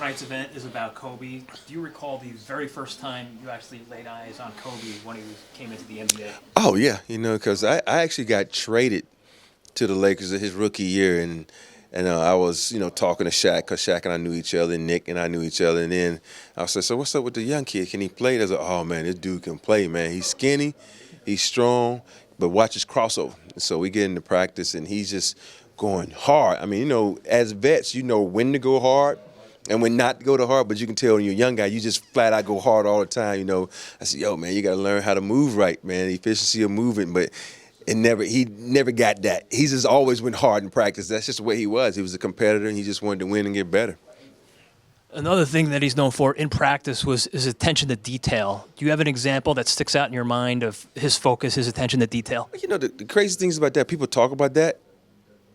tonight's event is about Kobe. Do you recall the very first time you actually laid eyes on Kobe when came into the NBA? Oh yeah, because I actually got traded to the Lakers in his rookie year, and I was talking to Shaq because Shaq and I knew each other, and Nick and I knew each other, and then I said, so what's up with the young kid? Can he play? I was like, oh man, this dude can play, man. He's skinny, he's strong, but watch his crossover. So we get into practice, and he's just going hard. I mean, as vets, you know when to go hard and when not to go to hard, but you can tell when you're a young guy, you just flat out go hard all the time. I said, yo, man, you got to learn how to move right, man, the efficiency of moving, but he never got that. He just always went hard in practice. That's just the way he was. He was a competitor, and he just wanted to win and get better. Another thing that he's known for in practice was his attention to detail. Do you have an example that sticks out in your mind of his focus, his attention to detail? The crazy things about that, people talk about that.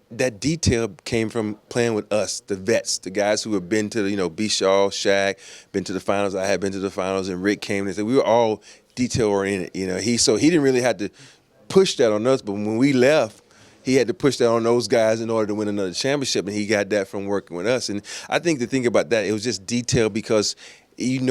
That detail came from playing with us, the vets, the guys who have been to, B. Shaw, Shaq, been to the finals. I had been to the finals, and Rick came and said we were all detail oriented. He didn't really have to push that on us, but when we left, he had to push that on those guys in order to win another championship, and he got that from working with us. And I think the thing about that, it was just detail because, in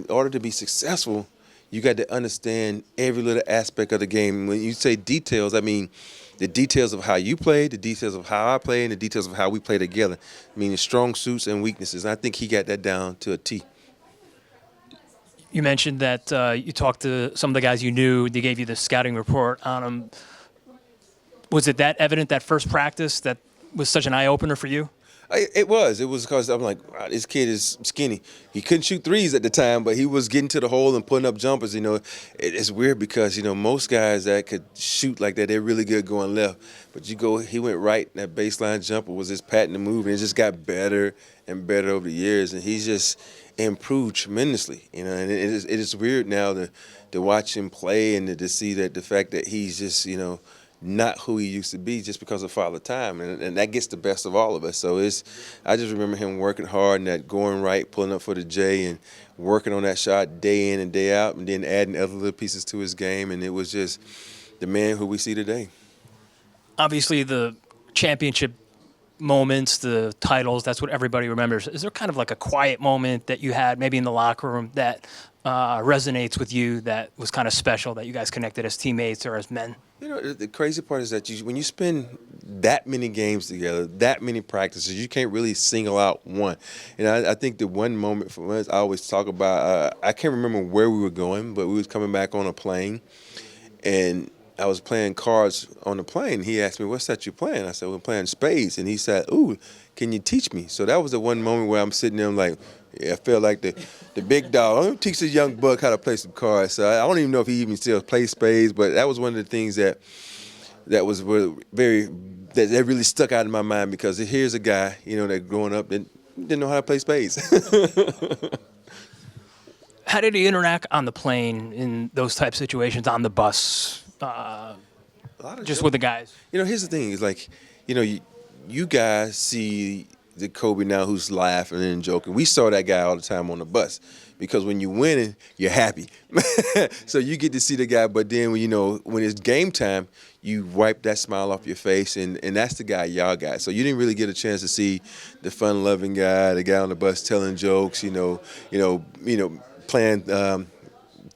order to be successful, you got to understand every little aspect of the game. When you say details, I mean the details of how you play, the details of how I play, and the details of how we play together, meaning strong suits and weaknesses. And I think he got that down to a T. You mentioned that you talked to some of the guys you knew. They gave you the scouting report on them. Was it that evident, that first practice, that was such an eye-opener for you? It was. It was because I'm like, wow, this kid is skinny. He couldn't shoot threes at the time, but he was getting to the hole and putting up jumpers. It's weird because, most guys that could shoot like that, they're really good going left. But he went right, and that baseline jumper was his pattern to move, and it just got better and better over the years. And he's just improved tremendously, and it is weird now to watch him play and to see that the fact that he's just, not who he used to be just because of Father Time, and that gets the best of all of us. So I just remember him working hard and that going right, pulling up for the J, and working on that shot day in and day out, and then adding other little pieces to his game, and it was just the man who we see today. Obviously, the championship moments, the titles, that's what everybody remembers. Is there kind of like a quiet moment that you had maybe in the locker room that resonates with you, that was kind of special, that you guys connected as teammates or as men? The crazy part is that when you spend that many games together, that many practices, you can't really single out one. And I think the one moment for us, I always talk about, I can't remember where we were going, but we was coming back on a plane, and I was playing cards on the plane. He asked me, what's that you're playing? I said, we're playing Spades. And he said, ooh, can you teach me? So that was the one moment where I'm sitting there, I'm like, yeah, I felt like the big dog. I'm going to teach this young buck how to play some cards. So I don't even know if he even still plays Spades, but that was one of the things that really stuck out in my mind, because here's a guy, that growing up didn't know how to play Spades. How did he interact on the plane in those type of situations, on the bus, just with the guys? Here's the thing. It's like, you guys see the Kobe now who's laughing and joking. We saw that guy all the time on the bus, because when you're winning, you're happy. So you get to see the guy, but then when it's game time, you wipe that smile off your face, and that's the guy y'all got. So you didn't really get a chance to see the fun-loving guy, the guy on the bus telling jokes, playing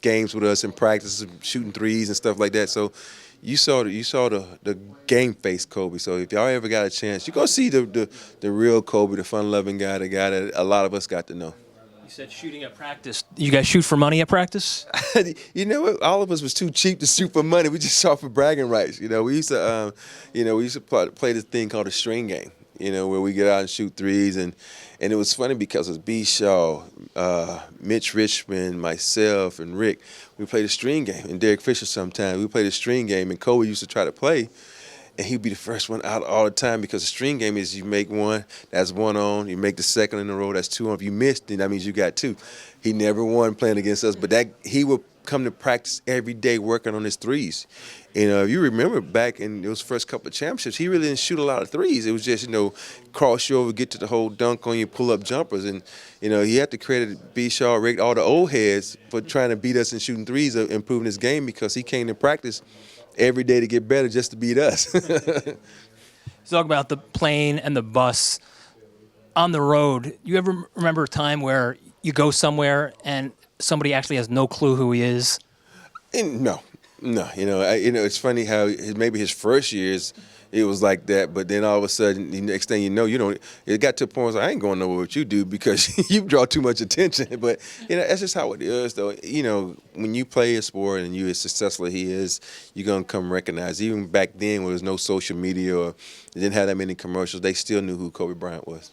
games with us in practice, shooting threes and stuff like that. So you saw the game face Kobe. So if y'all ever got a chance, you go see the real Kobe, the fun-loving guy, the guy that a lot of us got to know. You said shooting at practice. You guys shoot for money at practice? You know what? All of us was too cheap to shoot for money. We just shot for bragging rights. We used to play this thing called a string game. Where we get out and shoot threes, and it was funny because it was B. Shaw, Mitch Richmond, myself, and Rick. We played a string game, and Derek Fisher sometimes. We played a string game, and Kobe used to try to play, and he'd be the first one out all the time, because the string game is you make one, that's one on, you make the second in a row, that's two on. If you missed, then that means you got two. He never won playing against us, but he would come to practice every day working on his threes. If you remember back in those first couple of championships, he really didn't shoot a lot of threes. It was just, cross you over, get to the whole dunk on you, pull up jumpers. And, he had to credit B. Shaw, Rick, all the old heads for trying to beat us in shooting threes, improving his game, because he came to practice every day to get better just to beat us. Talk about the plane and the bus. on the road, you ever remember a time where you go somewhere and somebody actually has no clue who he is? And no, no, it's funny how maybe his first years it was like that, but then all of a sudden, the next thing you know, you don't. It got to a point where I ain't going nowhere with you, dude, because you draw too much attention. But that's just how it is, though. When you play a sport and you as successful as he is, you're gonna come recognized. Even back then, when there was no social media or they didn't have that many commercials, they still knew who Kobe Bryant was.